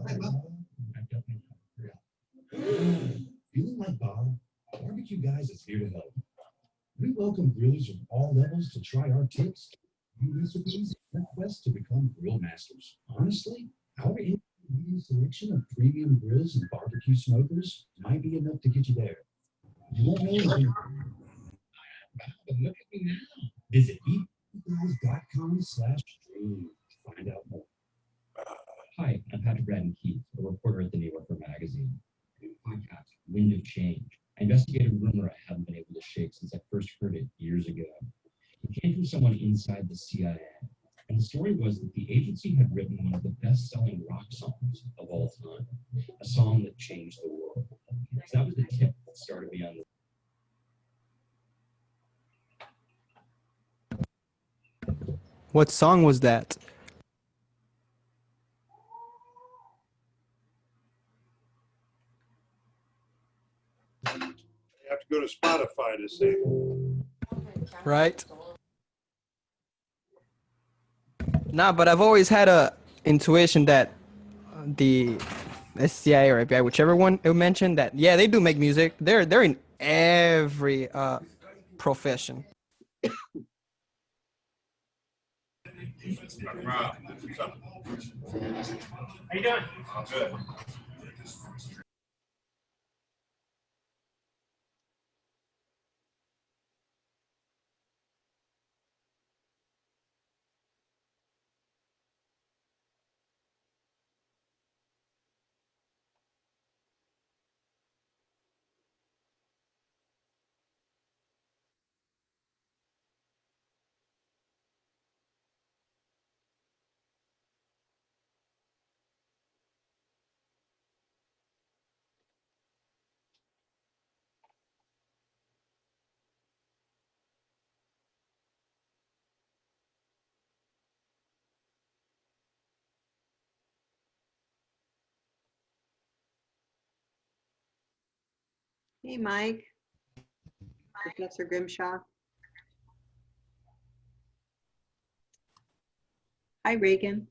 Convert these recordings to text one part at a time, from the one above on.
Hi, Bob. Feeling like Bob? Barbecue Guys is here to help. We welcome grillers of all levels to try our tips, new recipes, and quest to become grill masters. Honestly, our selection of premium grills and barbecue smokers might be enough to get you there. You won't know until but look at me now. Visit eatguys.com/dream to find out more. Hi, I'm Patrick Braden Keith, a reporter at the New Yorker magazine. Podcast, Wind of Change. I investigated a rumor I haven't been able to shake since I first heard it years ago. It came from someone inside the CIA, and the story was that the agency had written one of the best-selling rock songs of all time, a song that changed the world. So that was the tip that started me on the. What song was that? You have to go to Spotify to see. Right? Nah, but I've always had a intuition that the SCI or FBI, whichever one you mentioned, that yeah, they do make music. They're in every profession. How you doing? I'm good. Hey, Mike. Professor Grimshaw. Hi, Reagan.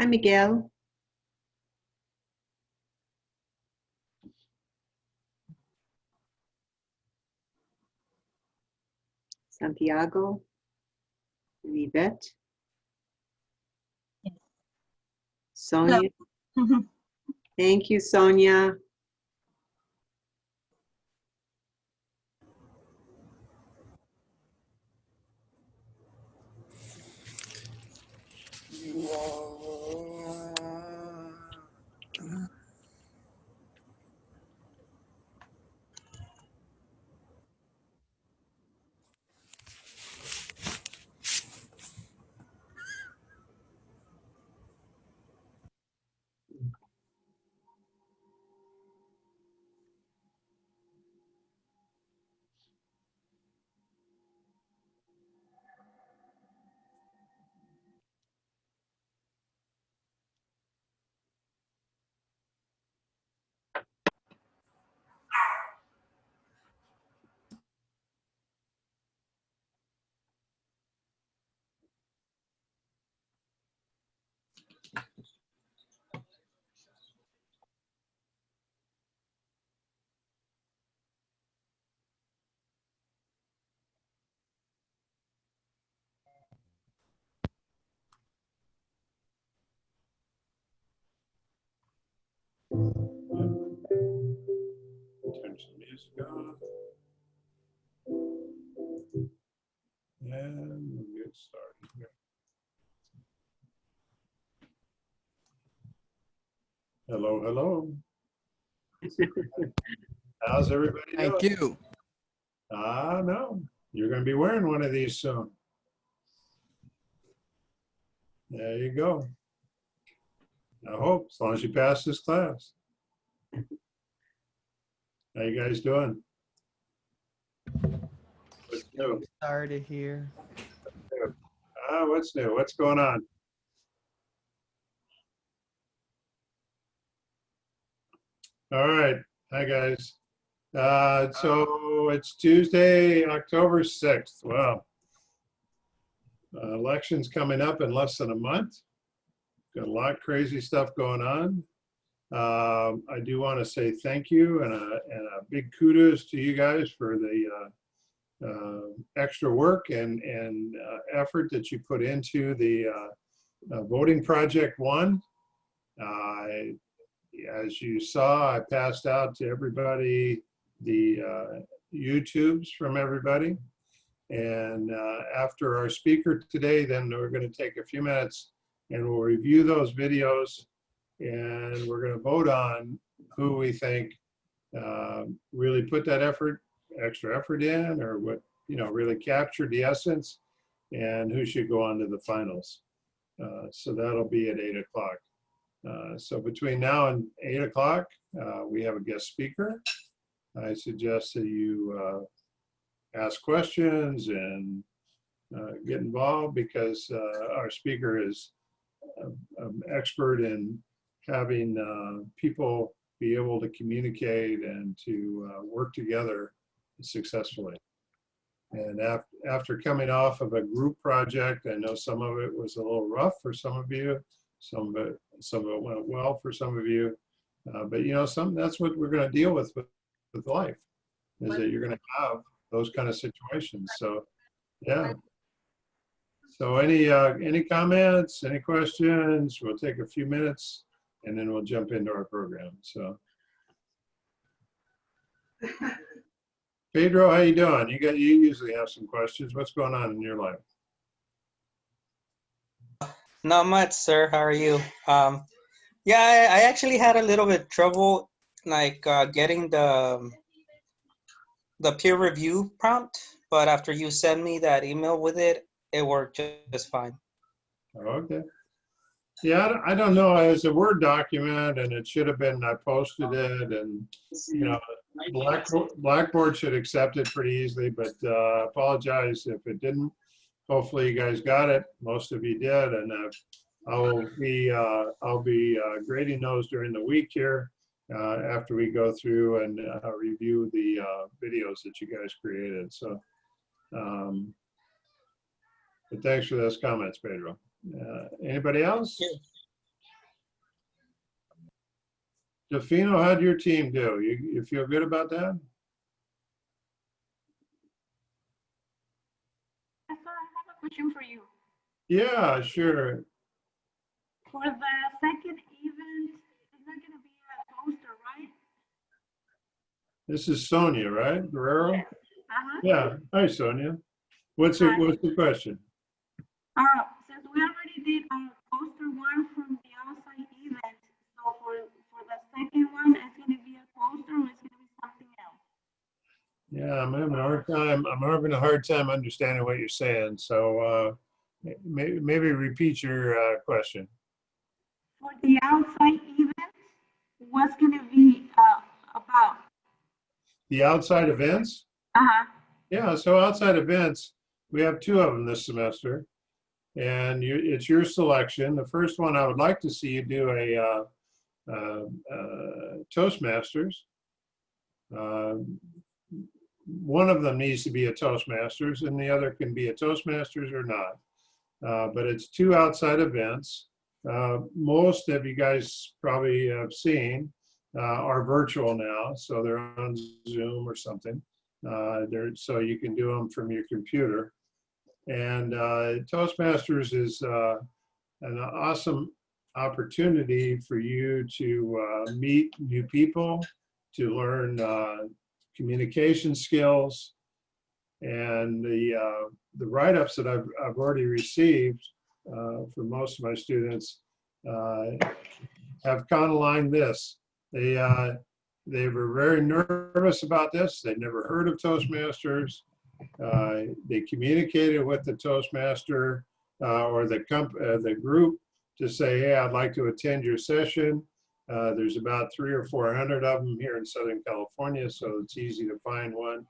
Hi, Miguel. Santiago. And Yvette. Sonia. Thank you, Sonia. Turn some music on. And we'll get started here. Hello, hello. How's everybody doing? Thank you. No, you're going to be wearing one of these soon. There you go. I hope, as long as you pass this class. How you guys doing? What's new? Started here. What's new? What's going on? All right. Hi, guys. So it's Tuesday, October 6th. Wow. Election's coming up in less than a month. Got a lot of crazy stuff going on. I do want to say thank you and a big kudos to you guys for the extra work and effort that you put into the Voting Project 1. As you saw, I passed out to everybody the YouTubes from everybody. And after our speaker today, then we're going to take a few minutes and we'll review those videos, and we're going to vote on who we think really put that extra effort in, or what, really captured the essence, and who should go on to the finals. So that'll be at 8 o'clock. So between now and 8 o'clock, we have a guest speaker. I suggest that you ask questions and get involved, because our speaker is an expert in having people be able to communicate and to work together successfully. And after coming off of a group project, I know some of it was a little rough for some of you. Some of it went well for some of you. But that's what we're going to deal with life, is that you're going to have those kind of situations. So, yeah. So any comments, any questions? We'll take a few minutes and then we'll jump into our program. So, Pedro, how you doing? You usually have some questions. What's going on in your life? Not much, sir. How are you? Yeah, I actually had a little bit trouble, like getting the peer review prompt, but after you sent me that email with it, it worked just fine. Okay. Yeah, I don't know. It's a Word document, and it should have been. I posted it, and Blackboard should accept it pretty easily. But apologize if it didn't. Hopefully, you guys got it. Most of you did, and I'll be grading those during the week here after we go through and review the videos that you guys created. So, but thanks for those comments, Pedro. Anybody else? Jafino, how'd your team do? You feel good about that? Yes, sir, I have a question for you. Yeah, sure. For the second event, is there going to be a poster, right? This is Sonia, right? Guerrero? Yes. Uh-huh. Yeah. Hi, Sonia. What's the question? Since we already did poster one from the outside event, so for the second one, it's going to be a poster or it's going to be something else? Yeah, I'm having a hard time. I'm having a hard time understanding what you're saying. So maybe repeat your question. For the outside event, what's going to be about? The outside events? Uh-huh. Yeah, so outside events, we have 2 of them this semester, and it's your selection. The first one, I would like to see you do a Toastmasters. One of them needs to be a Toastmasters, and the other can be a Toastmasters or not. But it's 2 outside events. Most of you guys probably have seen are virtual now, so they're on Zoom or something. So you can do them from your computer. And Toastmasters is an awesome opportunity for you to meet new people, to learn communication skills, And the write-ups that I've already received for most of my students have kind of lined this. They were very nervous about this. They'd never heard of Toastmasters. They communicated with the Toastmaster or the group to say, hey, I'd like to attend your session. There's about 300 or 400 of them here in Southern California, so it's easy to find one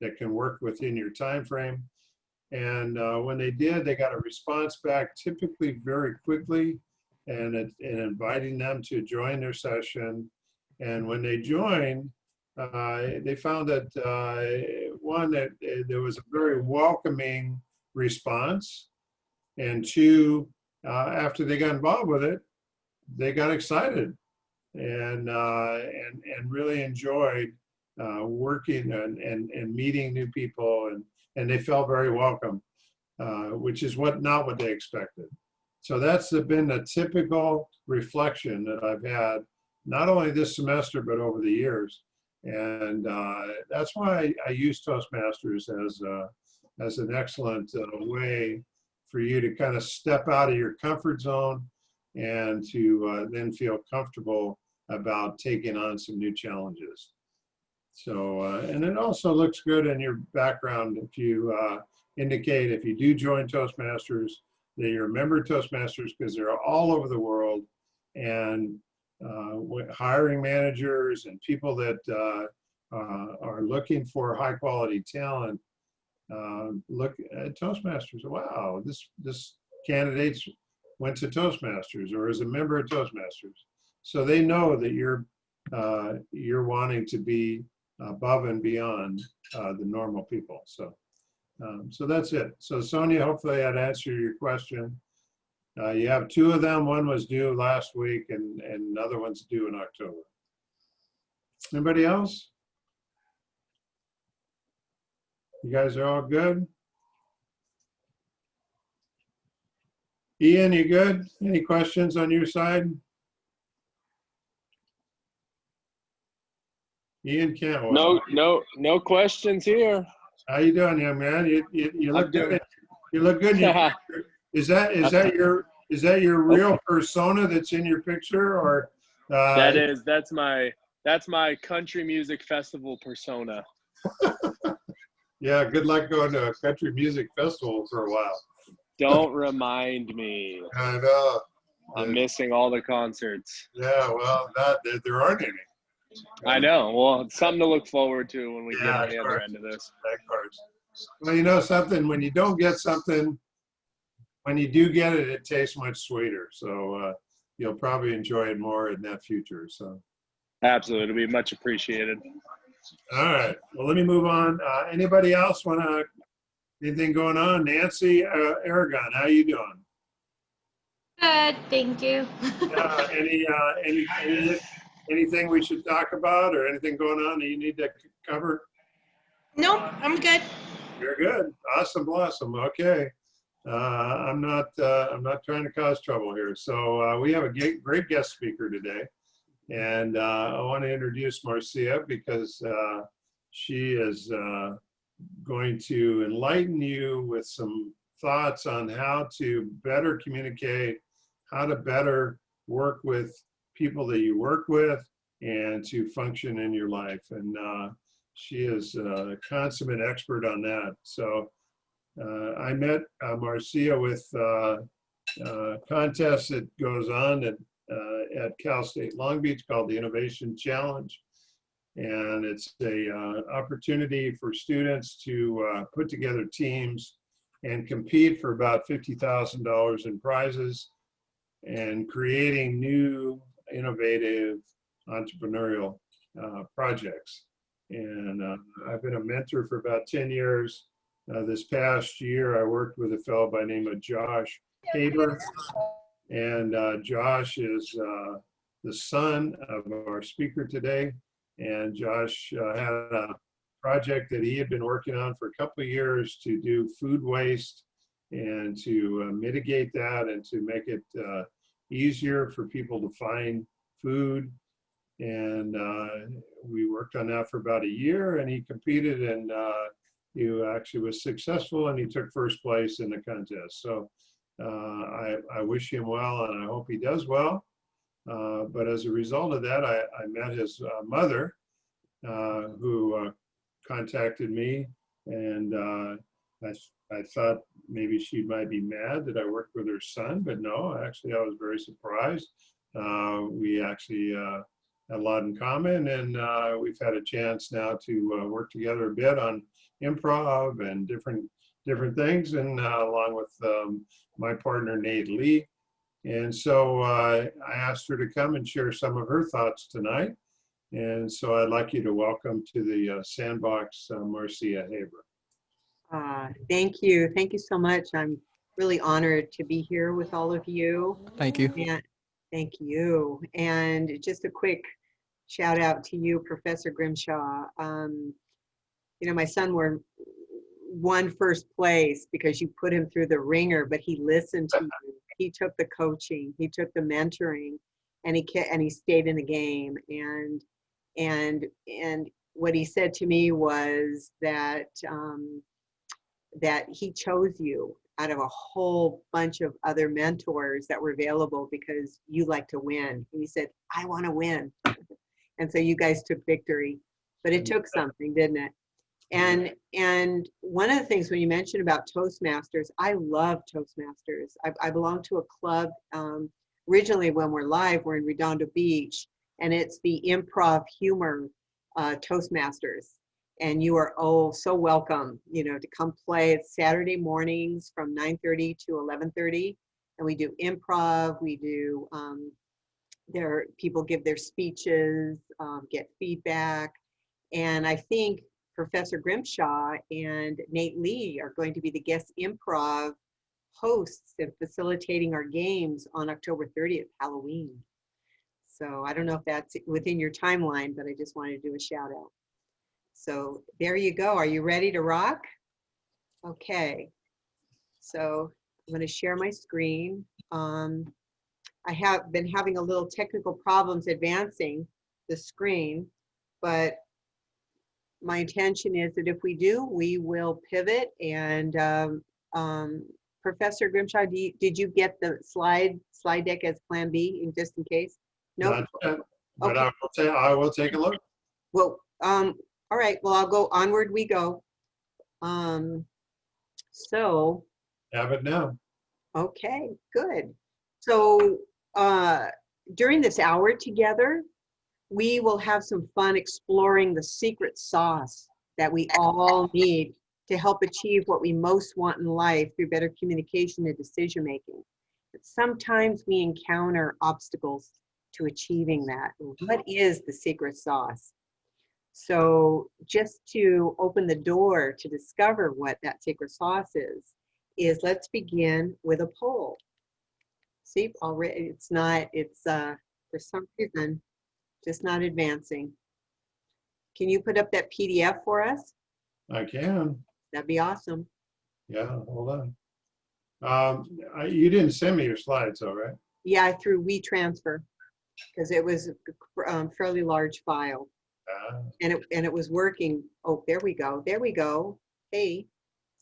that can work within your time frame. And when they did, they got a response back, typically very quickly, and inviting them to join their session. And when they joined, they found that one, that there was a very welcoming response, and two, after they got involved with it, they got excited and really enjoyed working and meeting new people, and they felt very welcome, which is not what they expected. So that's been a typical reflection that I've had, not only this semester, but over the years. And that's why I use Toastmasters as an excellent way for you to kind of step out of your comfort zone and to then feel comfortable about taking on some new challenges. So, and it also looks good in your background if you indicate, if you do join Toastmasters, that you're a member of Toastmasters, because they're all over the world, and hiring managers and people that are looking for high quality talent look at Toastmasters. Wow, this candidate went to Toastmasters or is a member of Toastmasters. So they know that you're wanting to be above and beyond the normal people. So so that's it. So Sonia, hopefully I'd answered your question. You have two of them. One was due last week and another one's due in October. Anybody else? You guys are all good? Ian, you good? Any questions on your side? Ian can't. No questions here. How you doing, young man? You look good. You look good. Is that your real persona that's in your picture, or? That's my country music festival persona. Yeah, good luck going to a country music festival for a while. Don't remind me. I know. I'm missing all the concerts. Yeah, well, there aren't any. I know. Well, it's something to look forward to when we get on the other end of this. Well, you know something, when you don't get something, when you do get it, it tastes much sweeter. So you'll probably enjoy it more in that future. So absolutely, it'll be much appreciated. All right. Well, let me move on. Anybody else want to? Anything going on? Nancy Aragon, how you doing? Good, thank you. Anything we should talk about, or anything going on that you need to cover? Nope, I'm good. You're good. Awesome, blossom. Okay. I'm not trying to cause trouble here. So we have a great guest speaker today, and I want to introduce Marcia because she is going to enlighten you with some thoughts on how to better communicate, how to better work with people that you work with, and to function in your life. And she is a consummate expert on that. So I met Marcia with a contest that goes on at Cal State Long Beach called the Innovation Challenge. And it's a opportunity for students to put together teams and compete for about $50,000 in prizes and creating new, innovative, entrepreneurial projects. And I've been a mentor for about 10 years. This past year, I worked with a fellow by the name of Josh Haber. And Josh is the son of our speaker today. And Josh had a project that he had been working on for a couple of years to do food waste and to mitigate that and to make it easier for people to find food. And we worked on that for about a year, and he competed in you actually was successful and he took first place in the contest. So I wish him well and I hope he does well. But as a result of that, I met his mother, who contacted me, and I thought maybe she might be mad that I worked with her son, but no, actually I was very surprised. We actually had a lot in common, and we've had a chance now to work together a bit on improv and different things, and along with my partner Nate Lee. And so I asked her to come and share some of her thoughts tonight. And so I'd like you to welcome to the Sandbox Marcia Haber. Thank you. Thank you so much. I'm really honored to be here with all of you. Thank you. And thank you. And just a quick shout out to you, Professor Grimshaw. You know, my son won first place because you put him through the ringer, but he listened to you. He took the coaching, he took the mentoring, and he stayed in the game. And what he said to me was that that he chose you out of a whole bunch of other mentors that were available because you like to win. And he said, I want to win. And so you guys took victory, but it took something, didn't it? And one of the things when you mentioned about Toastmasters, I love Toastmasters. I belong to a club. Originally, when we're live, we're in Redondo Beach, and it's the Improv Humor Toastmasters. And you are so welcome, you know, to come play. It's Saturday mornings from 9:30 to 11:30, and we do improv. We do people give their speeches, get feedback, and I think Professor Grimshaw and Nate Lee are going to be the guest improv hosts and facilitating our games on October 30th, Halloween. So I don't know if that's within your timeline, but I just wanted to do a shout out. So there you go. Are you ready to rock? Okay. So I'm going to share my screen. I have been having a little technical problems advancing the screen, but my intention is that if we do, we will pivot. And Professor Grimshaw, did you get the slide deck as Plan B, just in case? No. Not yet, but Okay. I will take a look. Well, all right. Well, I'll go onward. We go. So. Have it now. Okay. Good. So during this hour together, we will have some fun exploring the secret sauce that we all need to help achieve what we most want in life through better communication and decision making. But sometimes we encounter obstacles to achieving that. What is the secret sauce? So just to open the door to discover what that secret sauce is let's begin with a poll. See, already it's for some reason, just not advancing. Can you put up that PDF for us? I can. That'd be awesome. Yeah, hold on. You didn't send me your slides, though, right? Yeah, I threw WeTransfer because it was a fairly large file. And it was working. Oh, there we go. There we go. Hey.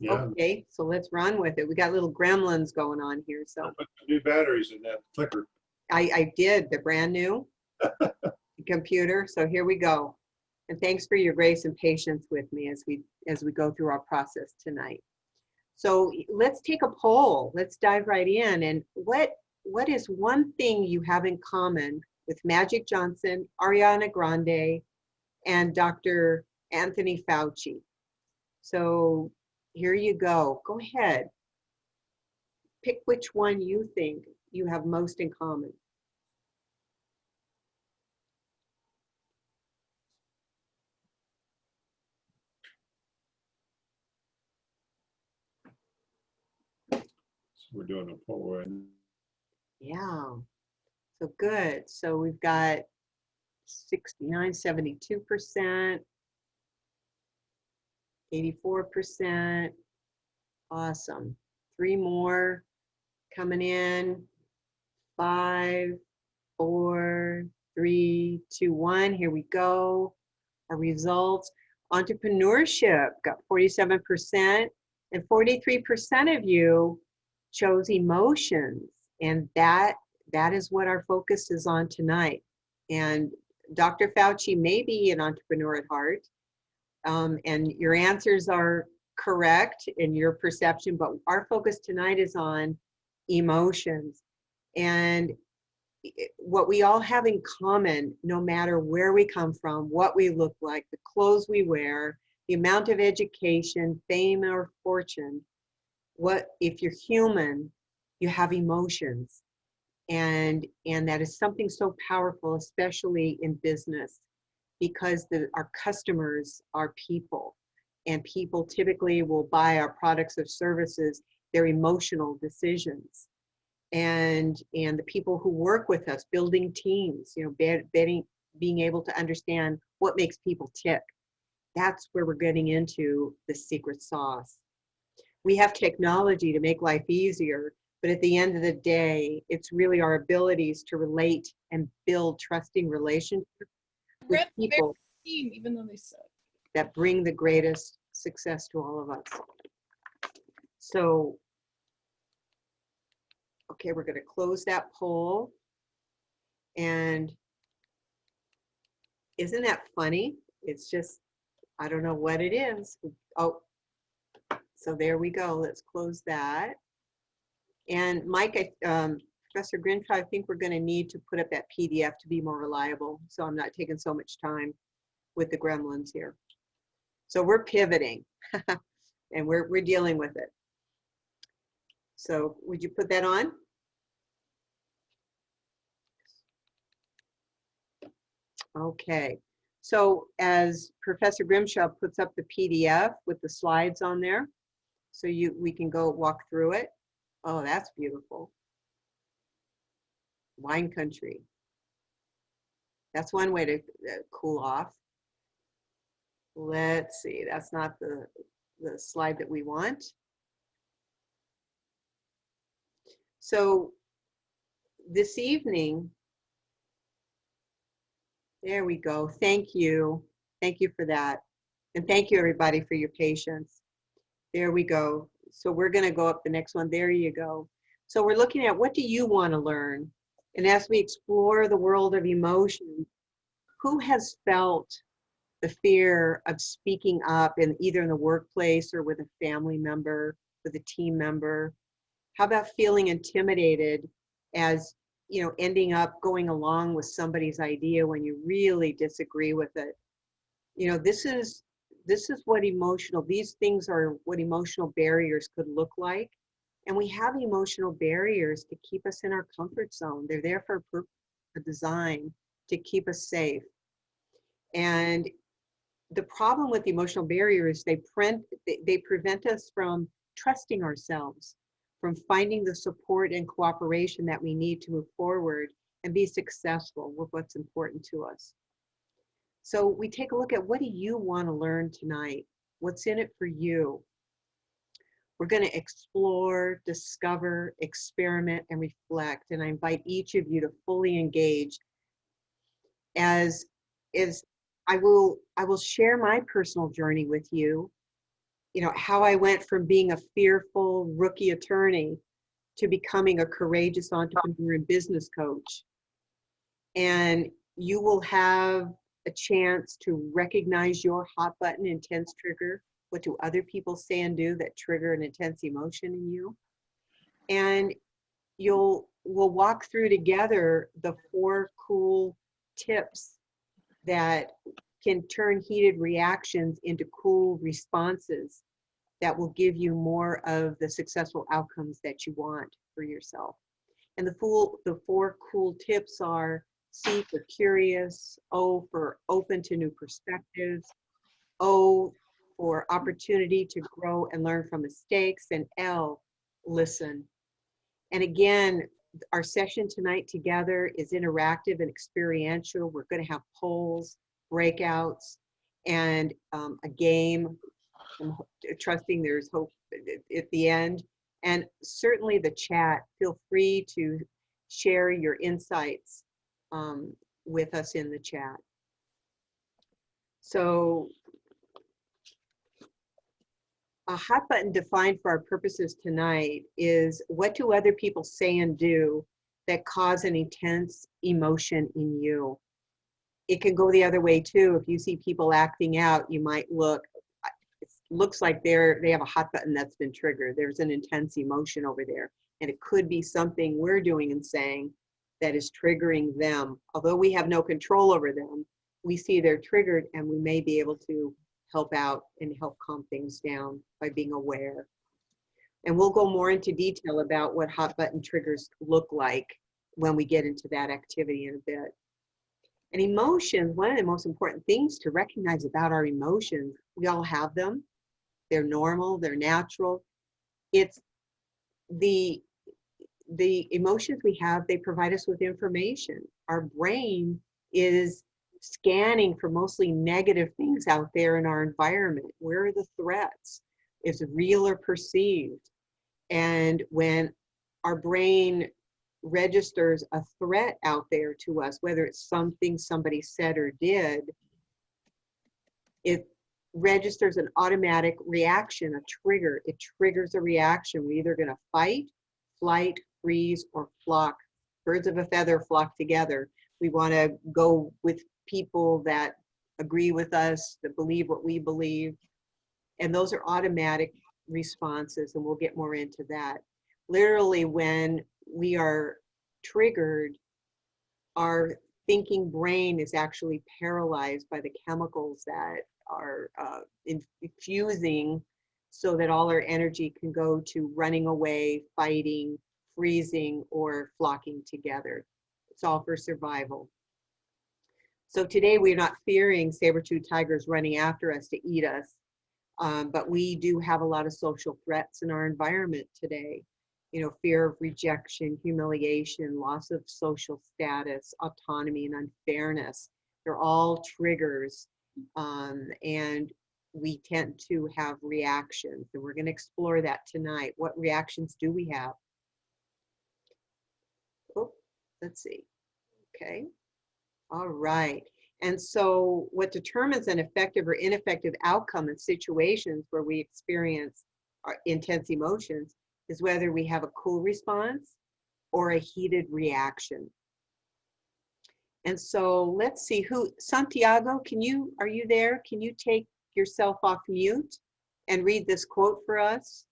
Yeah. Okay, so let's run with it. We got little gremlins going on here. So I put the new batteries in that clicker. I did, the brand new computer. So here we go. And thanks for your grace and patience with me as we go through our process tonight. So let's take a poll. Let's dive right in. And what is one thing you have in common with Magic Johnson, Ariana Grande, and Dr. Anthony Fauci? So here you go. Go ahead. Pick which one you think you have most in common. So we're doing a poll right now. Yeah. So good. So we've got 69, 72%, 84%. Awesome. 3 more coming in. 5, 4, 3, 2, 1. Here we go. Our results. Entrepreneurship got 47%, and 43% of you chose emotions. And that is what our focus is on tonight. And Dr. Fauci may be an entrepreneur at heart, and your answers are correct in your perception, but our focus tonight is on emotions. And what we all have in common, no matter where we come from, what we look like, the clothes we wear, the amount of education, fame, or fortune, if you're human, you have emotions. And that is something so powerful, especially in business, because our customers are people, and people typically will buy our products or services. They're emotional decisions. And the people who work with us, building teams, being able to understand what makes people tick. That's where we're getting into the secret sauce. We have technology to make life easier, but at the end of the day, it's really our abilities to relate and build trusting relationships with people team, even though they suck, that bring the greatest success to all of us. So, okay, we're going to close that poll. And isn't that funny? It's just, I don't know what it is. Oh, so there we go. Let's close that. And Mike, Professor Grimshaw, I think we're going to need to put up that PDF to be more reliable, so I'm not taking so much time with the gremlins here. So we're pivoting, and we're dealing with it. So would you put that on? Okay. So as Professor Grimshaw puts up the PDF with the slides on there, so we can go walk through it. Oh, that's beautiful. Wine country. That's one way to cool off. Let's see, that's not the slide that we want. So this evening, there we go. Thank you. Thank you for that. And thank you everybody for your patience. There we go. So we're gonna go up the next one. There you go. So we're looking at, what do you want to learn? And as we explore the world of emotion, who has felt the fear of speaking up either in the workplace or with a family member, with a team member? How about feeling intimidated as, ending up going along with somebody's idea when you really disagree with it? This is what these things are what emotional barriers could look like. And we have emotional barriers to keep us in our comfort zone. They're there for a design to keep us safe. And the problem with emotional barriers, they prevent us from trusting ourselves, from finding the support and cooperation that we need to move forward and be successful with what's important to us. So we take a look at, what do you want to learn tonight? What's in it for you? We're going to explore, discover, experiment, and reflect. And I invite each of you to fully engage. As I will share my personal journey with you. How I went from being a fearful rookie attorney to becoming a courageous entrepreneur and business coach. And you will have a chance to recognize your hot button intense trigger. What do other people say and do that trigger an intense emotion in you? And we'll walk through together the 4 cool tips that can turn heated reactions into cool responses that will give you more of the successful outcomes that you want for yourself. And the 4 cool tips are: C for curious, O for open to new perspectives, O for opportunity to grow and learn from mistakes, and L, listen. And again, our session tonight together is interactive and experiential. We're going to have polls, breakouts, and a game. I'm trusting there's hope at the end. And certainly the chat, feel free to share your insights with us in the chat. So a hot button defined for our purposes tonight is, what do other people say and do that cause an intense emotion in you? It can go the other way too. If you see people acting out, you might look, it looks like they have a hot button that's been triggered. There's an intense emotion over there. And it could be something we're doing and saying that is triggering them. Although we have no control over them, we see they're triggered, and we may be able to help out and help calm things down by being aware. And we'll go more into detail about what hot button triggers look like when we get into that activity in a bit. And emotions, one of the most important things to recognize about our emotions, we all have them. They're normal, they're natural. It's the emotions we have, they provide us with information. Our brain is scanning for mostly negative things out there in our environment. Where are the threats? Is it real or perceived? And when our brain registers a threat out there to us, whether it's something somebody said or did, it registers an automatic reaction, a trigger. It triggers a reaction. We're either going to fight, flight, freeze, or flock. Birds of a feather flock together. We want to go with people that agree with us, that believe what we believe. And those are automatic responses, and we'll get more into that. Literally, when we are triggered, our thinking brain is actually paralyzed by the chemicals that are infusing, so that all our energy can go to running away, fighting, freezing, or flocking together. It's all for survival. So today we're not fearing saber-toothed tigers running after us to eat us, but we do have a lot of social threats in our environment today. You know, fear of rejection, humiliation, loss of social status, autonomy, and unfairness. They're all triggers, and we tend to have reactions, and we're going to explore that tonight. What reactions do we have? Oh, let's see. Okay. All right. And so what determines an effective or ineffective outcome in situations where we experience our intense emotions is whether we have a cool response or a heated reaction. And so let's see who, Santiago, are you there? Can you take yourself off mute and read this quote for us?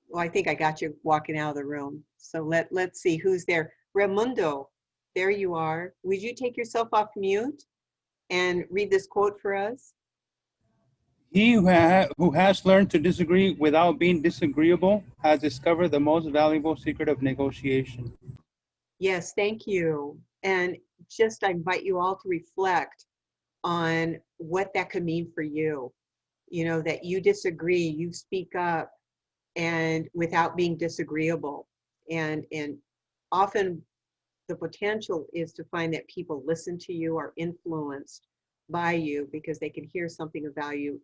Well, I think I got you walking out of the room. So let's see who's there. Raimundo, there you are. Would you take yourself off mute and read this quote for us? He who has learned to disagree without being disagreeable has discovered the most valuable secret of negotiation. Yes, thank you. And just I invite you all to reflect on what that could mean for you. You know, that you disagree, you speak up, and without being disagreeable. And often the potential is to find that people listen to you, are influenced by you because they can hear something of value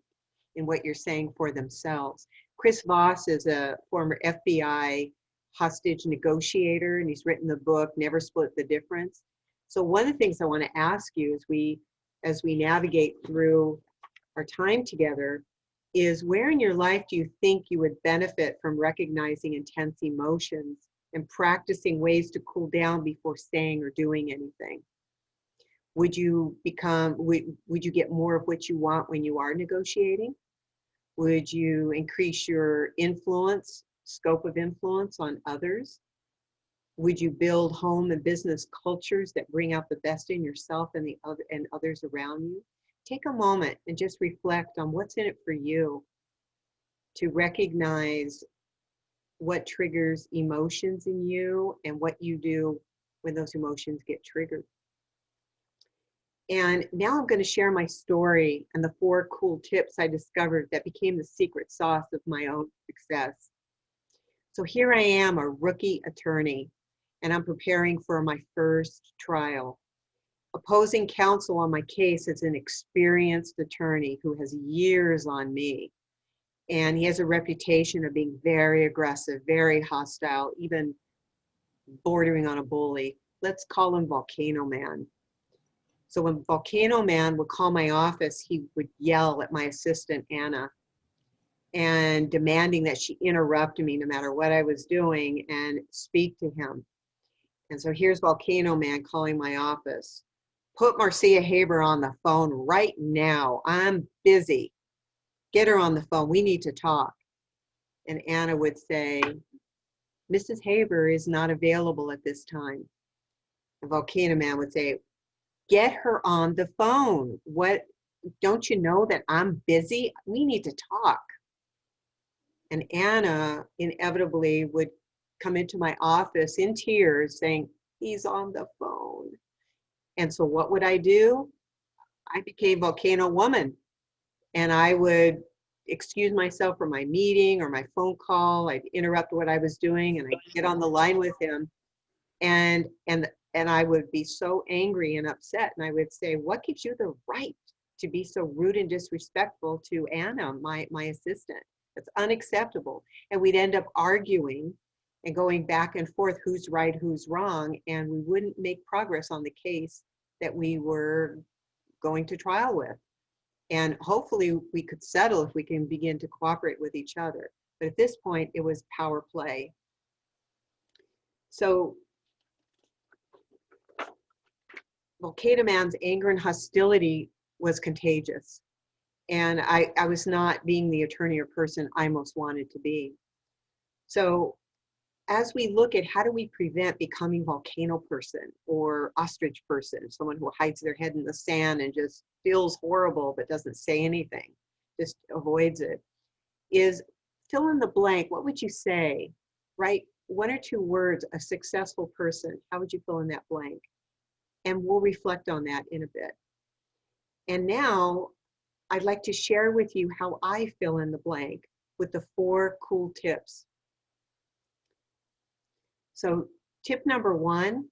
in what you're saying for themselves. Chris Voss is a former FBI hostage negotiator, and he's written the book, Never Split the Difference. So one of the things I want to ask you as we navigate through our time together is, where in your life do you think you would benefit from recognizing intense emotions and practicing ways to cool down before saying or doing anything? Would you get more of what you want when you are negotiating? Would you increase your scope of influence on others? Would you build home and business cultures that bring out the best in yourself and others around you? Take a moment and just reflect on what's in it for you, to recognize what triggers emotions in you and what you do when those emotions get triggered. And now I'm going to share my story and the 4 cool tips I discovered that became the secret sauce of my own success. So here I am, a rookie attorney, and I'm preparing for my first trial. Opposing counsel on my case is an experienced attorney who has years on me. And he has a reputation of being very aggressive, very hostile, even bordering on a bully. Let's call him Volcano Man. So when Volcano Man would call my office, he would yell at my assistant, Anna, and demanding that she interrupt me no matter what I was doing and speak to him. And so here's Volcano Man calling my office. Put Marcia Haber on the phone right now. I'm busy. Get her on the phone. We need to talk. And Anna would say, Mrs. Haber is not available at this time. And Volcano Man would say, get her on the phone. What, don't you know that I'm busy? We need to talk. And Anna inevitably would come into my office in tears saying, he's on the phone. And so what would I do? I became Volcano Woman. And I would excuse myself from my meeting or my phone call. I'd interrupt what I was doing and I'd get on the line with him. And I would be so angry and upset. And I would say, what gives you the right to be so rude and disrespectful to Anna, my assistant? That's unacceptable. And we'd end up arguing and going back and forth, who's right, who's wrong, and we wouldn't make progress on the case that we were going to trial with. And hopefully we could settle if we can begin to cooperate with each other. But at this point, it was power play. So Volcano Man's anger and hostility was contagious. And I was not being the attorney or person I most wanted to be. So as we look at how do we prevent becoming volcano person or ostrich person, someone who hides their head in the sand and just feels horrible but doesn't say anything, just avoids it, is fill in the blank. What would you say? Write 1 or 2 words, a successful person. How would you fill in that blank? And we'll reflect on that in a bit. And now I'd like to share with you how I fill in the blank with the 4 cool tips. So tip number 1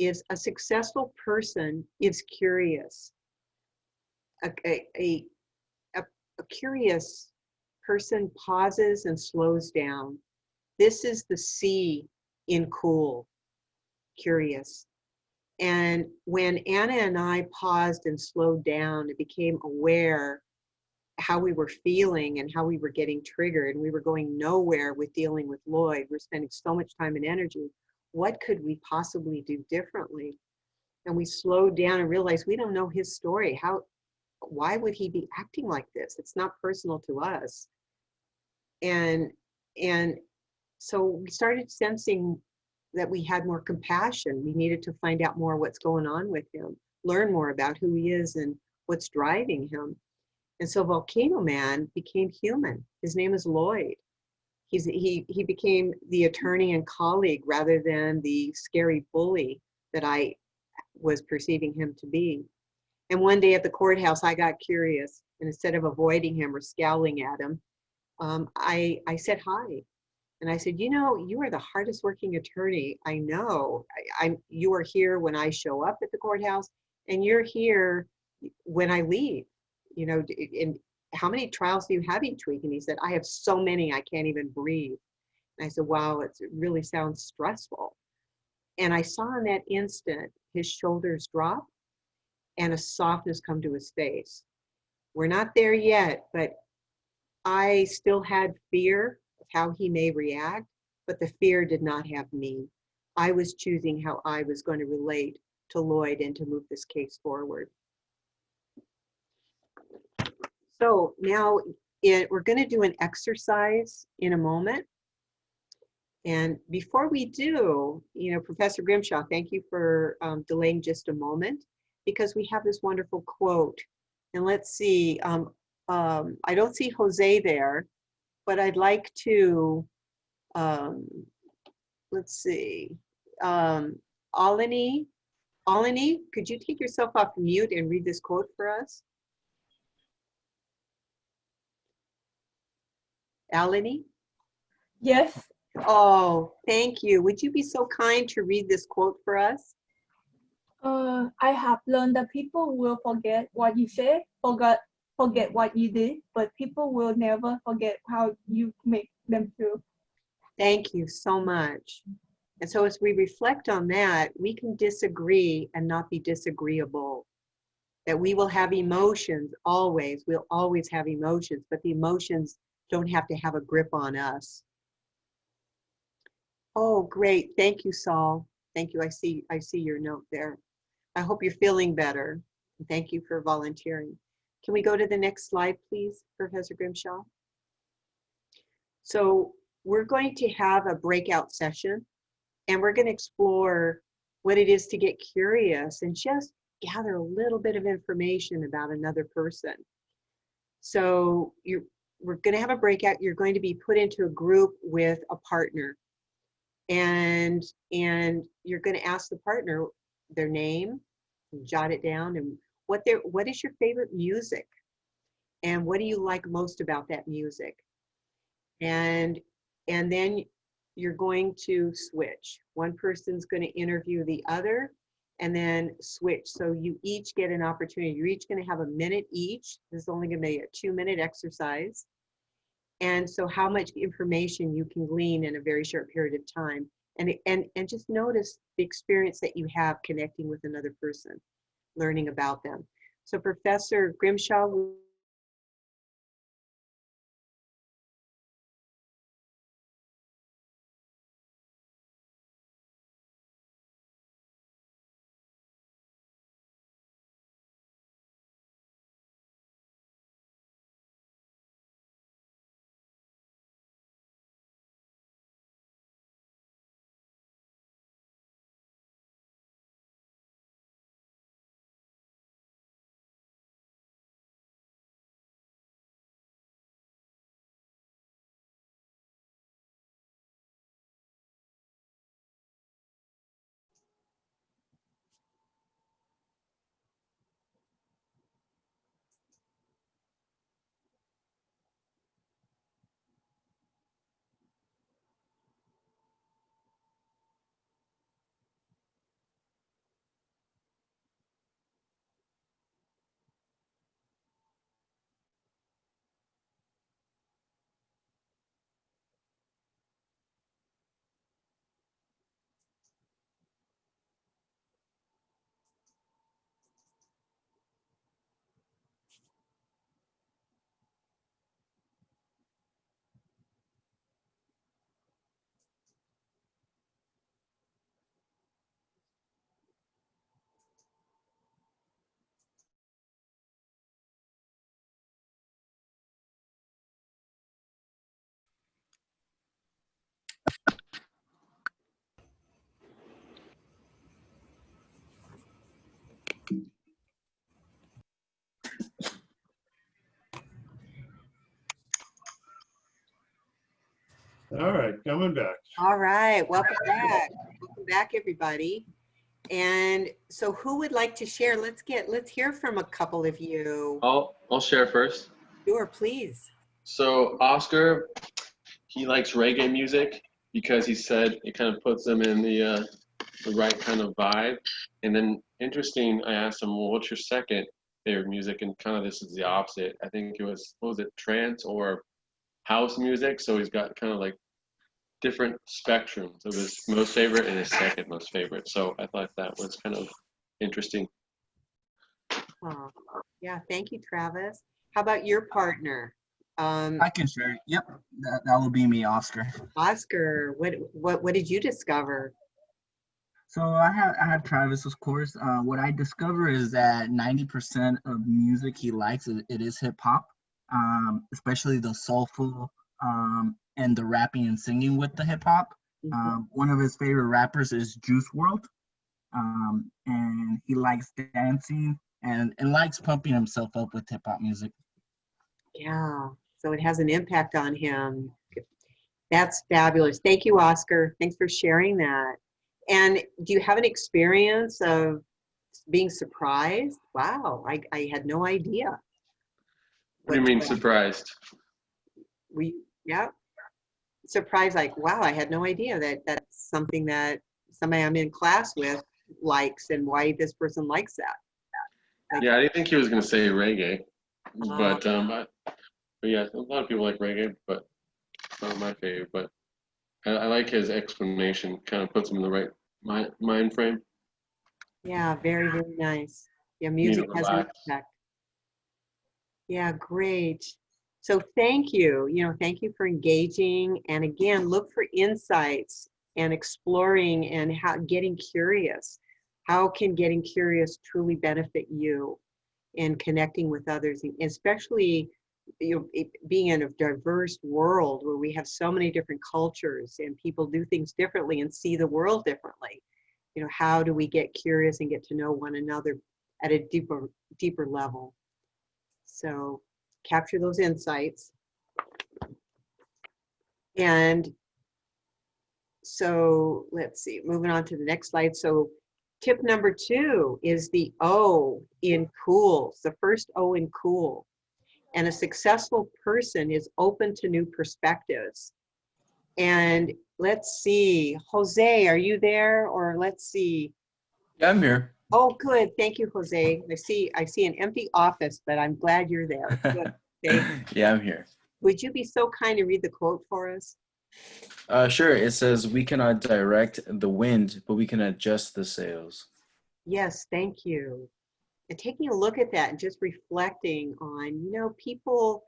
is a successful person is curious. A curious person pauses and slows down. This is the C in cool, curious. And when Anna and I paused and slowed down and became aware how we were feeling and how we were getting triggered, and we were going nowhere with dealing with Lloyd, we're spending so much time and energy, what could we possibly do differently? And we slowed down and realized we don't know his story. Why would he be acting like this? It's not personal to us. And so we started sensing that we had more compassion. We needed to find out more what's going on with him, learn more about who he is and what's driving him. And so Volcano Man became human. His name is Lloyd. He became the attorney and colleague rather than the scary bully that I was perceiving him to be. And one day at the courthouse, I got curious, and instead of avoiding him or scowling at him, I said hi. And I said, you know, you are the hardest working attorney I know. You are here when I show up at the courthouse, and you're here when I leave. You know, and how many trials do you have each week? And he said, I have so many, I can't even breathe. And I said, wow, it really sounds stressful. And I saw in that instant, his shoulders drop and a softness come to his face. We're not there yet, but I still had fear of how he may react, but the fear did not have me. I was choosing how I was going to relate to Lloyd and to move this case forward. So now we're going to do an exercise in a moment. And before we do, you know, Professor Grimshaw, thank you for delaying just a moment, because we have this wonderful quote. And let's see, I don't see Jose there, but I'd like to, let's see, Alani, could you take yourself off mute and read this quote for us? Alani? Yes. Oh, thank you. Would you be so kind to read this quote for us? I have learned that people will forget what you said, forget what you did, but people will never forget how you make them feel. Thank you so much. And so as we reflect on that, we can disagree and not be disagreeable. That we will have emotions always, we'll always have emotions, but the emotions don't have to have a grip on us. Oh, great. Thank you, Saul. Thank you. I see your note there. I hope you're feeling better. Thank you for volunteering. Can we go to the next slide, please, Professor Grimshaw? So we're going to have a breakout session, and we're going to explore what it is to get curious and just gather a little bit of information about another person. So we're going to have a breakout. You're going to be put into a group with a partner, and you're going to ask the partner their name, jot it down, and what is your favorite music, and what do you like most about that music, and then you're going to switch. One person's going to interview the other and then switch. So you each get an opportunity. You're each going to have a minute each. This is only going to be a 2-minute exercise. And so how much information you can glean in a very short period of time. And just notice the experience that you have connecting with another person, learning about them. So Professor Grimshaw, All right, coming back. all right, welcome back. Welcome back, everybody. And so who would like to share? Let's hear from a couple of you. I'll share first. Sure, please. So Oscar, he likes reggae music because he said it kind of puts him in the right kind of vibe. And then interesting, I asked him, well, what's your second favorite music? And kind of this is the opposite. I think it was, what was it, trance or house music? So he's got kind of like different spectrums of his most favorite and his second most favorite. So I thought that was kind of interesting. Oh, yeah, thank you, Travis. How about your partner? I can share. Yep, that would be me, Oscar. Oscar, what did you discover? So I have Travis, of course. What I discover is that 90% of music he likes it is hip hop, especially the soulful and the rapping and singing with the hip hop. One of his favorite rappers is Juice WRLD, and he likes dancing and likes pumping himself up with hip hop music. Yeah, so it has an impact on him. That's fabulous. Thank you, Oscar. Thanks for sharing that. And do you have an experience of being surprised? Wow, I had no idea. What do you mean surprised? Yeah, surprised, like, wow, I had no idea that that's something that somebody I'm in class with likes, and why this person likes that. Like, yeah, I didn't think he was going to say reggae, but yeah, a lot of people like reggae, but it's not my favorite. But I like his explanation. Kind of puts him in the right mind frame. yeah, very, very nice. Yeah, music has an relax. impact. Yeah, great. So thank you, thank you for engaging. And again, look for insights and exploring and getting curious. How can getting curious truly benefit you in connecting with others, and especially being in a diverse world where we have so many different cultures and people do things differently and see the world differently. How do we get curious and get to know one another at a deeper level? So capture those insights. And so let's see, moving on to the next slide. So tip number 2 is the O in cool, the first O in cool. And a successful person is open to new perspectives. And let's see, Jose, are you there? Or let's see. Yeah, I'm here. Oh, good. Thank you, Jose. I see an empty office, but I'm glad you're there. Good. Okay. Yeah, I'm here. Would you be so kind to read the quote for us? Sure. It says, "We cannot direct the wind, but we can adjust the sails." Yes, thank you. And taking a look at that and just reflecting on, people,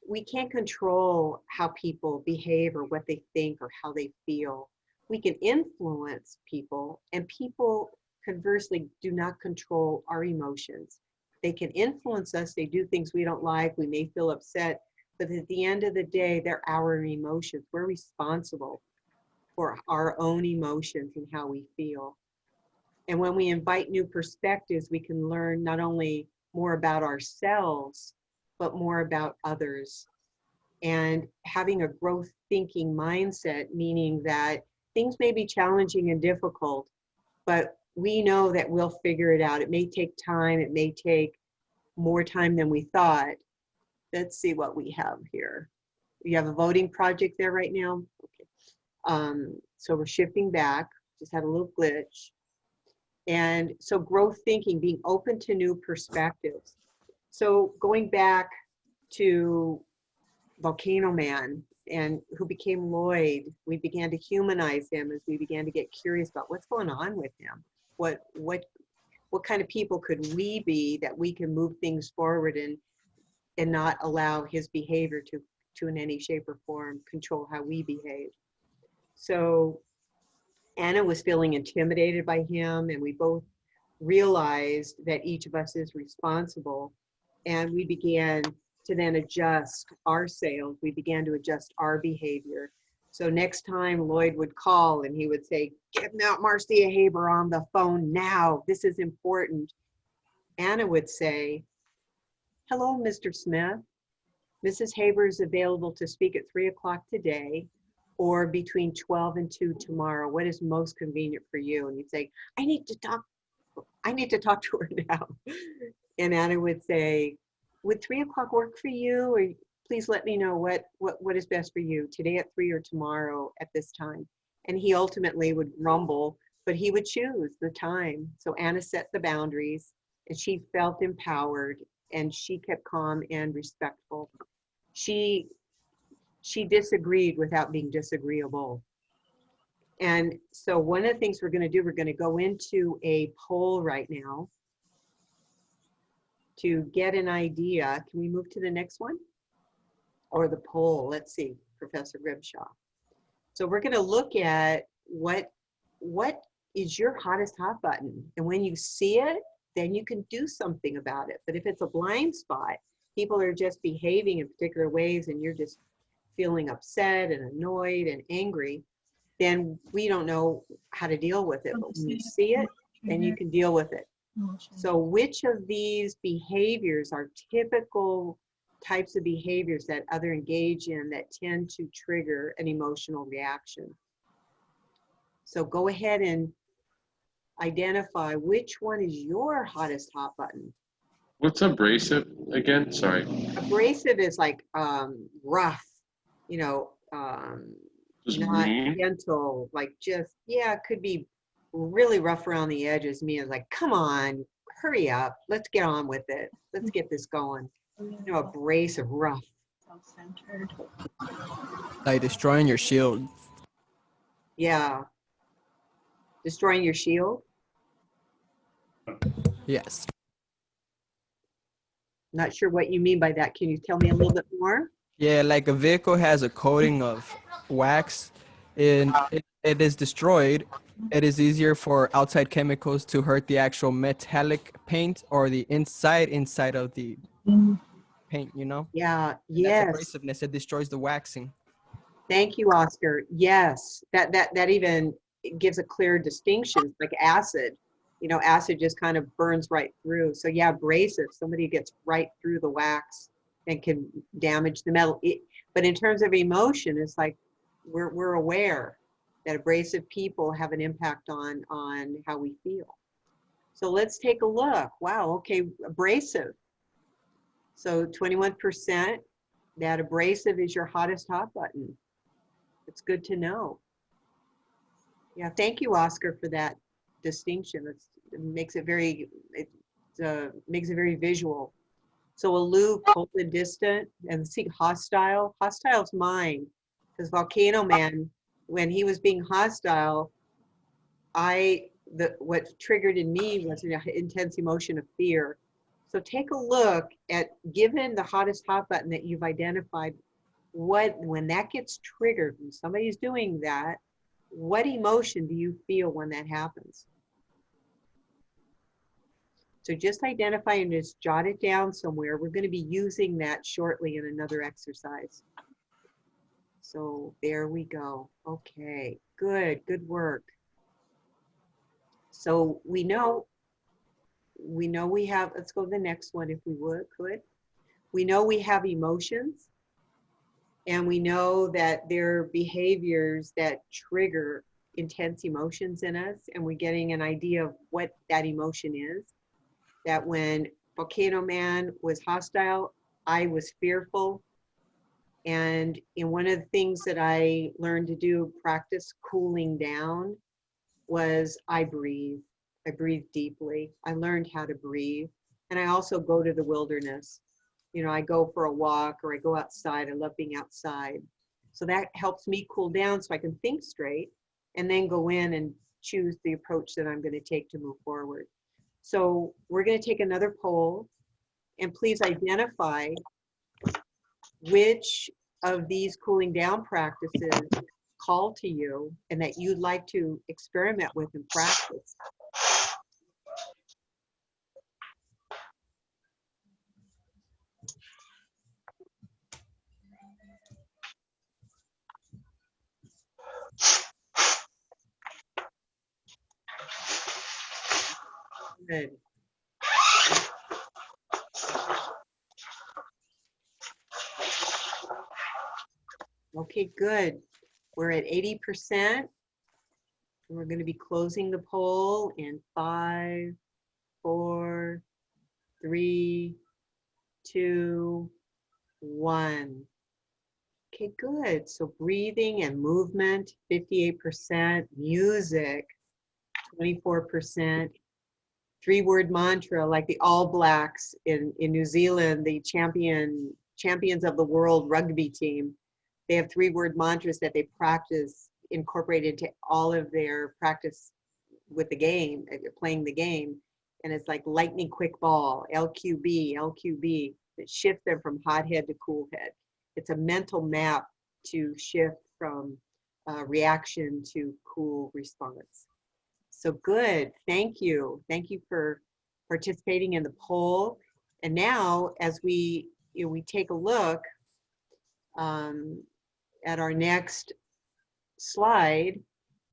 we can't control how people behave or what they think or how they feel. We can influence people, and people conversely do not control our emotions. They can influence us. They do things we don't like. We may feel upset, but at the end of the day, they're our emotions. We're responsible for our own emotions and how we feel. And when we invite new perspectives, we can learn not only more about ourselves, but more about others. And having a growth thinking mindset, meaning that things may be challenging and difficult, but we know that we'll figure it out. It may take time. It may take more time than we thought. Let's see what we have here. You have a voting project there right now? Okay. So we're shifting back. Just had a little glitch. And so growth thinking, being open to new perspectives. So going back to Volcano Man, and who became Lloyd, we began to humanize him as we began to get curious about what's going on with him. What kind of people could we be that we can move things forward and not allow his behavior to in any shape or form control how we behave. So Anna was feeling intimidated by him, and we both realized that each of us is responsible, and we began to then adjust our sails. We began to adjust our behavior. So next time Lloyd would call and he would say, "Get Marcia Haber on the phone now. This is important." Anna would say, "Hello, Mr. Smith. Mrs. Haber is available to speak at 3 o'clock today or between 12 and 2 tomorrow. What is most convenient for you?" And he'd say, I need to talk to her now. And Anna would say, "Would 3 o'clock work for you? Or please let me know what is best for you, today at 3 or tomorrow at this time." And he ultimately would grumble, but he would choose the time. So Anna set the boundaries, and she felt empowered, and she kept calm and respectful. She disagreed without being disagreeable. And so one of the things we're going to do, we're going to go into a poll right now to get an idea. Can we move to the next one? Or the poll, let's see, Professor Grimshaw. So we're going to look at what is your hottest hot button. And when you see it, then you can do something about it. But if it's a blind spot, people are just behaving in particular ways and you're just feeling upset and annoyed and angry, then we don't know how to deal with it. But when you see it, then you can deal with it. So which of these behaviors are typical types of behaviors that others engage in that tend to trigger an emotional reaction? So go ahead and identify which one is your hottest hot button. What's abrasive again? Sorry. Abrasive is like rough, Just not mean? gentle, like just, yeah, it could be really rough around the edges. Me is like, come on, hurry up, let's get on with it. Let's get this going. Abrasive, rough. Self-centered. Like destroying your shield. Yeah. Destroying your shield? Yes. Not sure what you mean by that. Can you tell me a little bit more? Yeah, like a vehicle has a coating of wax and it is destroyed. It is easier for outside chemicals to hurt the actual metallic paint or the inside of the paint, you know? Yeah, And that's yes. abrasiveness. It destroys the waxing. Thank you, Oscar. Yes, that even gives a clear distinction. It's like acid. You know, acid just kind of burns right through. So yeah, abrasive, somebody gets right through the wax and can damage the metal. But in terms of emotion, it's like we're aware that abrasive people have an impact on how we feel. So let's take a look. Wow, okay, abrasive. So 21%, that abrasive is your hottest hot button. It's good to know. Yeah, thank you, Oscar, for that distinction. It makes it very visual. So aloof, cold and distant, and see hostile. Hostile's mine, because Volcano Man, when he was being hostile, what triggered in me was an intense emotion of fear. So take a look at, given the hottest hot button that you've identified, when that gets triggered, when somebody's doing that, what emotion do you feel when that happens? So just identify and just jot it down somewhere. We're going to be using that shortly in another exercise. So there we go. Okay, good work. So we know we have, let's go to the next one if we could. We know we have emotions, and we know that there are behaviors that trigger intense emotions in us, and we're getting an idea of what that emotion is. That when Volcano Man was hostile, I was fearful. And in one of the things that I learned to do, practice cooling down, was I breathe. I breathe deeply. I learned how to breathe. And I also go to the wilderness. You know, I go for a walk or I go outside. I love being outside. So that helps me cool down so I can think straight and then go in and choose the approach that I'm going to take to move forward. So we're going to take another poll, and please identify which of these cooling down practices call to you and that you'd like to experiment with and practice. Good. Okay, good. We're at 80%. We're going to be closing the poll in 5, 4, 3, 2, 1. Okay, good. So breathing and movement, 58%. Music, 24%. 3-word mantra, like the All Blacks in New Zealand, the champions of the world rugby team. They have 3-word mantras that they practice, incorporate into all of their practice with the game, playing the game. And it's like lightning quick ball, LQB, LQB, that shift them from hot head to cool head. It's a mental map to shift from reaction to cool response. So good, thank you. Thank you for participating in the poll. And now as we take a look at our next slide,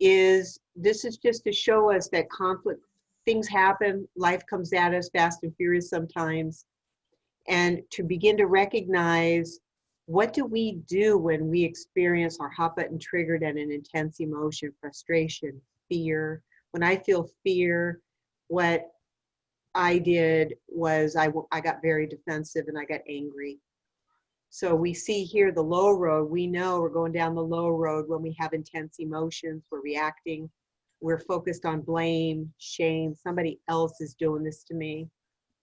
this is just to show us that conflict, things happen, life comes at us fast and furious sometimes, and to begin to recognize, what do we do when we experience our hot button triggered at an intense emotion, frustration, fear? When I feel fear, what I did was I got very defensive and I got angry. So we see here the low road. We know we're going down the low road when we have intense emotions, we're reacting, we're focused on blame, shame, somebody else is doing this to me.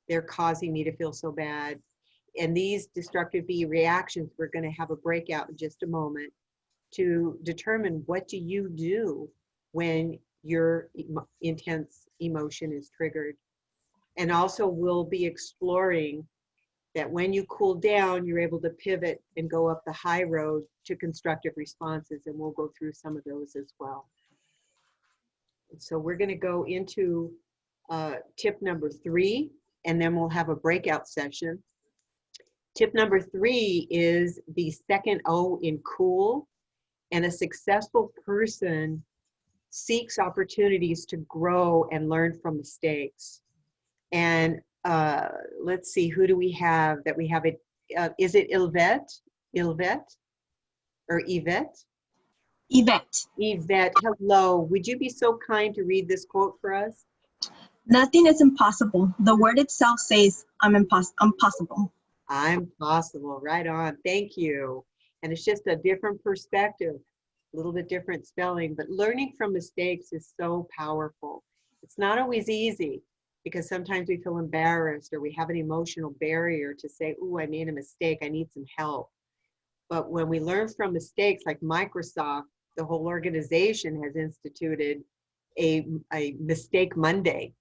They're causing me to feel so bad. And these destructive reactions, we're going to have a breakout in just a moment to determine, what do you do when your intense emotion is triggered? And also we'll be exploring that when you cool down, you're able to pivot and go up the high road to constructive responses, and we'll go through some of those as well. So we're going to go into tip number 3, and then we'll have a breakout session. Tip number 3 is the second O in cool, and a successful person seeks opportunities to grow and learn from mistakes. And let's see, who do we have that we have it? Is it Ilvet? Ilvet or Yvette? Yvette. Yvette, hello. Would you be so kind to read this quote for us? Nothing is impossible. The word itself says, I'm possible. I'm possible, right on. Thank you. And it's just a different perspective, a little bit different spelling, but learning from mistakes is so powerful. It's not always easy because sometimes we feel embarrassed or we have an emotional barrier to say, "Ooh, I made a mistake, I need some help." But when we learn from mistakes, like Microsoft, the whole organization has instituted a Mistake Monday,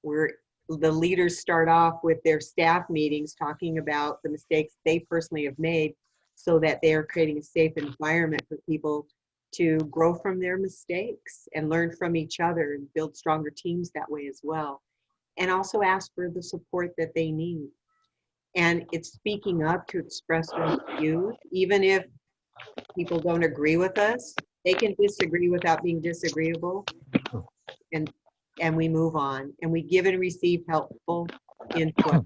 where the leaders start off with their staff meetings talking about the mistakes they personally have made so that they are creating a safe environment for people to grow from their mistakes and learn from each other and build stronger teams that way as well. And also ask for the support that they need. And it's speaking up to express their views, even if people don't agree with us. They can disagree without being disagreeable, and we move on, and we give and receive helpful input.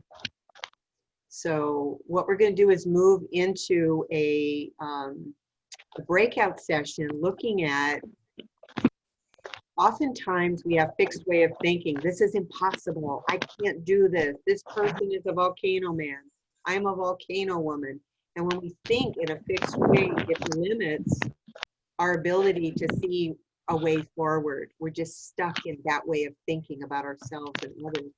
So what we're going to do is move into a breakout session looking at, oftentimes we have fixed way of thinking. This is impossible. I can't do this. This person is a volcano man. I'm a volcano woman. And when we think in a fixed way, it limits our ability to see a way forward. We're just stuck in that way of thinking about ourselves and others.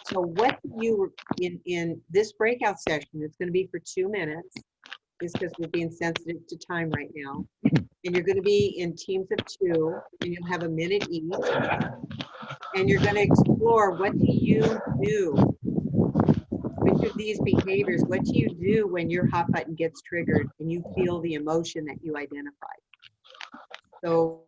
So what you, in this breakout session, it's going to be for 2 minutes, just because we're being sensitive to time right now. And you're going to be in teams of 2, and you'll have a minute each. And you're going to explore, what do you do? Which of these behaviors, what do you do when your hot button gets triggered and you feel the emotion that you identified? So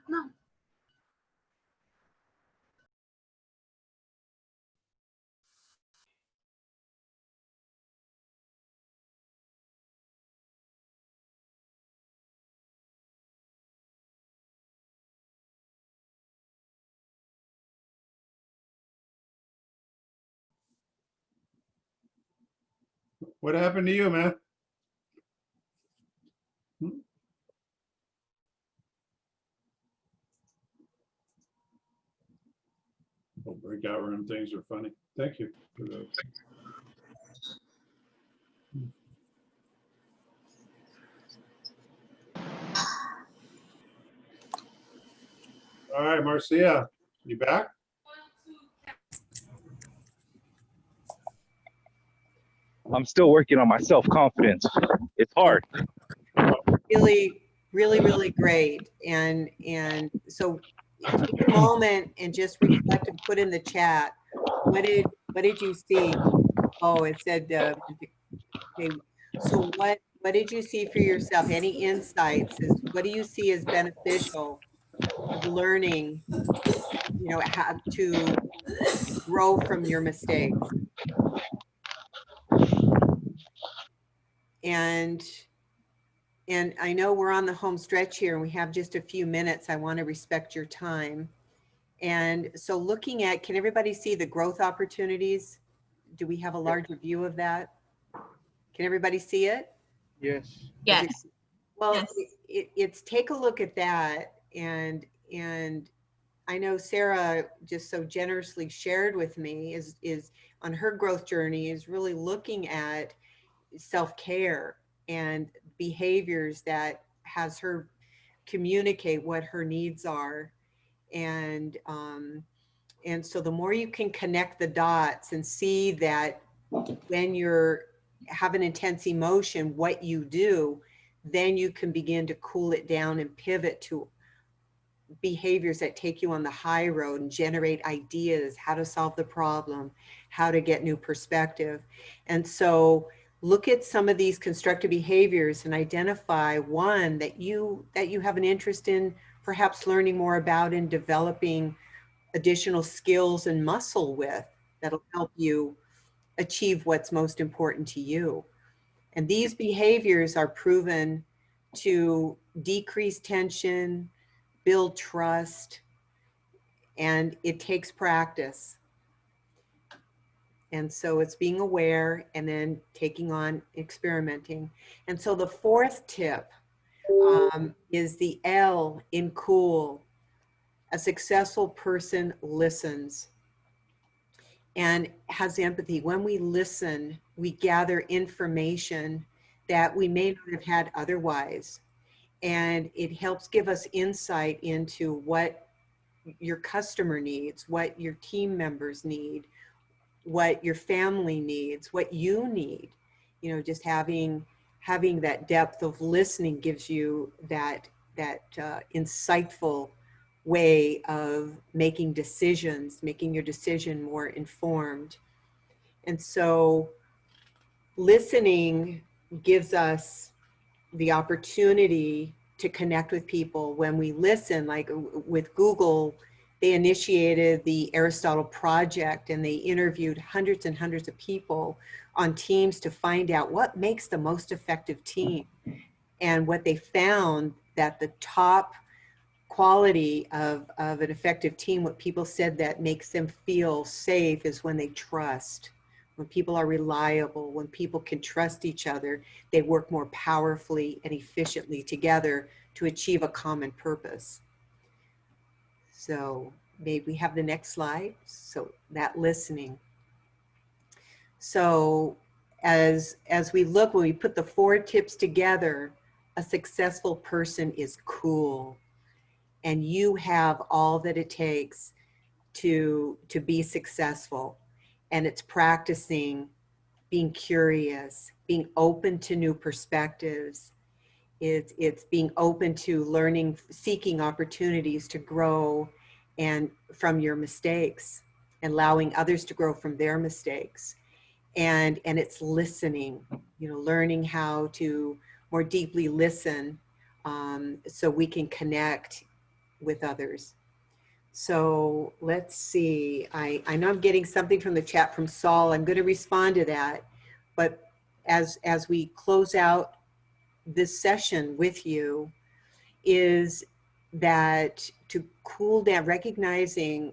No. What happened to you, man? Oh, breakout room things are funny. Thank you for those. All right, Marcia, you back? I'm still working on my self-confidence. It's hard. really, really, really great. And so take a moment and just reflect and put in the chat. What did you see? Oh, it said, okay, so what did you see for yourself? Any insights? What do you see as beneficial of learning, you know, how to grow from your mistakes? And I know we're on the home stretch here and we have just a few minutes. I want to respect your time. And so looking at, can everybody see the growth opportunities? Do we have a larger view of that? Can everybody see it? Yes. Yes. Well, Yes. it's take a look at that. And I know Sarah just so generously shared with me is on her growth journey is really looking at self-care and behaviors that has her communicate what her needs are. And so the more you can connect the dots and see that when you're have an intense emotion, what you do, then you can begin to cool it down and pivot to behaviors that take you on the high road and generate ideas, how to solve the problem, how to get new perspective. And so look at some of these constructive behaviors and identify one that you have an interest in perhaps learning more about and developing additional skills and muscle with that'll help you achieve what's most important to you. And these behaviors are proven to decrease tension, build trust, and it takes practice. And so it's being aware and then taking on experimenting. And so the fourth tip is the L in cool. A successful person listens and has empathy. When we listen, we gather information that we may not have had otherwise. And it helps give us insight into what your customer needs, what your team members need, what your family needs, what you need. You know, just having that depth of listening gives you that insightful way of making decisions, making your decision more informed. And so listening gives us the opportunity to connect with people. When we listen, like with Google, they initiated the Aristotle Project and they interviewed hundreds and hundreds of people on teams to find out what makes the most effective team. And what they found that the top quality of an effective team, what people said that makes them feel safe is when they trust. When people are reliable, when people can trust each other, they work more powerfully and efficiently together to achieve a common purpose. So maybe we have the next slide. So that listening. So as we look, when we put the 4 tips together, a successful person is cool. And you have all that it takes to be successful. And it's practicing being curious, being open to new perspectives. It's being open to learning, seeking opportunities to grow and from your mistakes, and allowing others to grow from their mistakes. And it's listening, you know, learning how to more deeply listen so we can connect with others. So let's see, I know I'm getting something from the chat from Saul. I'm going to respond to that. But as we close out this session with you, is that to cool down, recognizing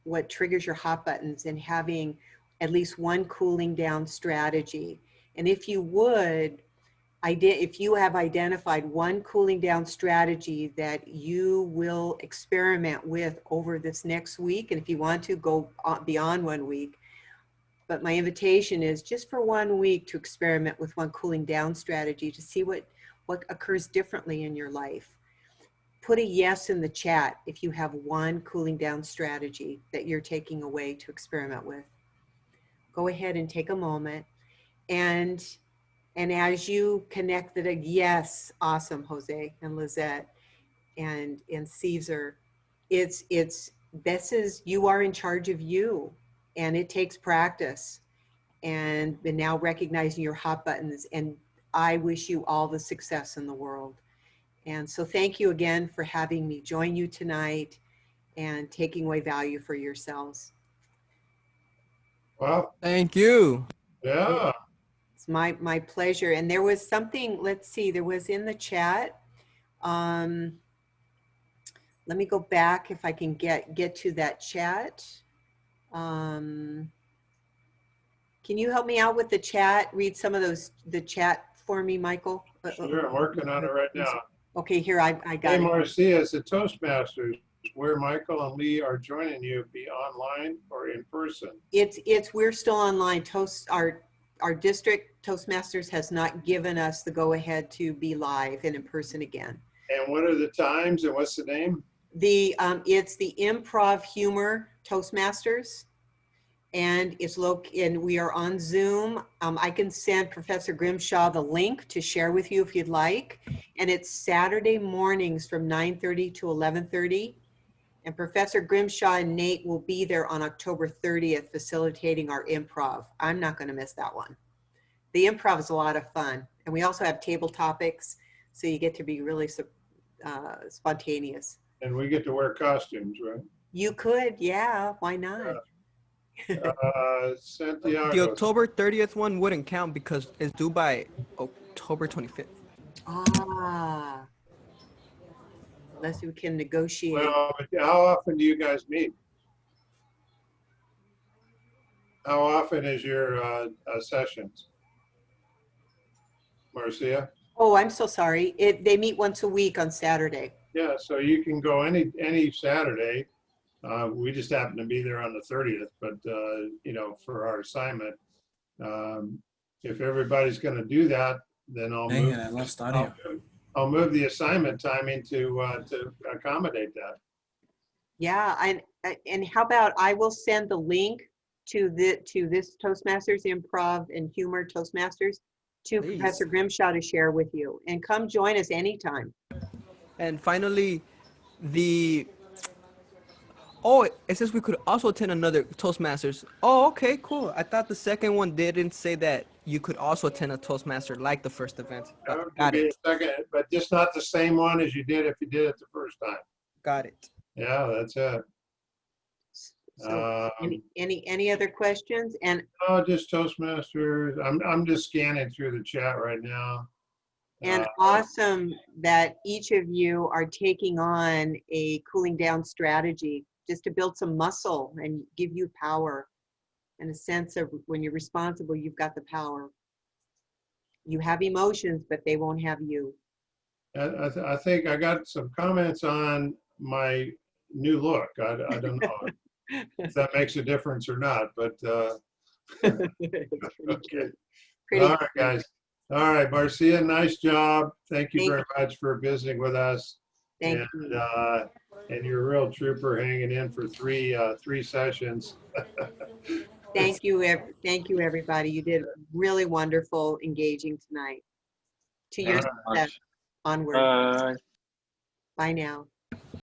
what triggers your hot buttons and having at least one cooling down strategy. And if you would, if you have identified one cooling down strategy that you will experiment with over this next week, and if you want to go beyond 1 week, but my invitation is just for 1 week to experiment with one cooling down strategy to see what occurs differently in your life. Put a yes in the chat if you have one cooling down strategy that you're taking away to experiment with. Go ahead and take a moment. And And as you connect the, yes, awesome, Jose and Lizette and Caesar, you are in charge of you, and it takes practice. And now recognizing your hot buttons, and I wish you all the success in the world. And so thank you again for having me join you tonight and taking away value for yourselves. Well, thank you. Yeah. It's my pleasure. And there was something, let's see, there was in the chat. Let me go back if I can get to that chat. Can you help me out with the chat? Read some of the chat for me, Michael. Sure, I'm working on it right now. Okay, here, I got Hey, it. Marcia, it's the Toastmasters where Michael and Lee are joining you, be online or in person. We're still online. Our district Toastmasters has not given us the go-ahead to be live and in person again. And what are the times and what's the name? It's the Improv Humor Toastmasters, and we are on Zoom. I can send Professor Grimshaw the link to share with you if you'd like. And it's Saturday mornings from 9:30 to 11:30. And Professor Grimshaw and Nate will be there on October 30th facilitating our improv. I'm not going to miss that one. The improv is a lot of fun. And we also have table topics, so you get to be really spontaneous. And we get to wear costumes, right? You could, yeah, why not? Santiago. The October 30th one wouldn't count because it's due by October 25th. Ah, unless we can negotiate. Well, but how often do you guys meet? How often is your sessions? Marcia? Oh, I'm so sorry. They meet once a week on Saturday. Yeah, so you can go any Saturday. We just happen to be there on the 30th, but for our assignment, if everybody's going to do that, then I'll Dang move. it, I lost audio. I'll move the assignment timing to accommodate that. Yeah, and how about I will send the link to this Toastmasters Improv and Humor Toastmasters to Please. Professor Grimshaw to share with you, and come join us anytime. And finally, it says we could also attend another Toastmasters. Oh, okay, cool. I thought the second one didn't say that you could also attend a Toastmaster like the first event. Got it. Second, but just not the same one as you did if you did it the first time. Got it. Yeah, that's it. So any other questions? And no, just Toastmasters. I'm just scanning through the chat right now. And awesome that each of you are taking on a cooling down strategy just to build some muscle and give you power and a sense of when you're responsible, you've got the power. You have emotions, but they won't have you. I think I got some comments on my new look. I don't know if that makes a difference or not, but okay. All right, guys. All right, Marcia, nice job. Thank you very much for visiting with us. Thank you. And you're a real trooper hanging in for three sessions. Thank you, everybody. You did really wonderful engaging tonight. To your success. Onward. Bye now.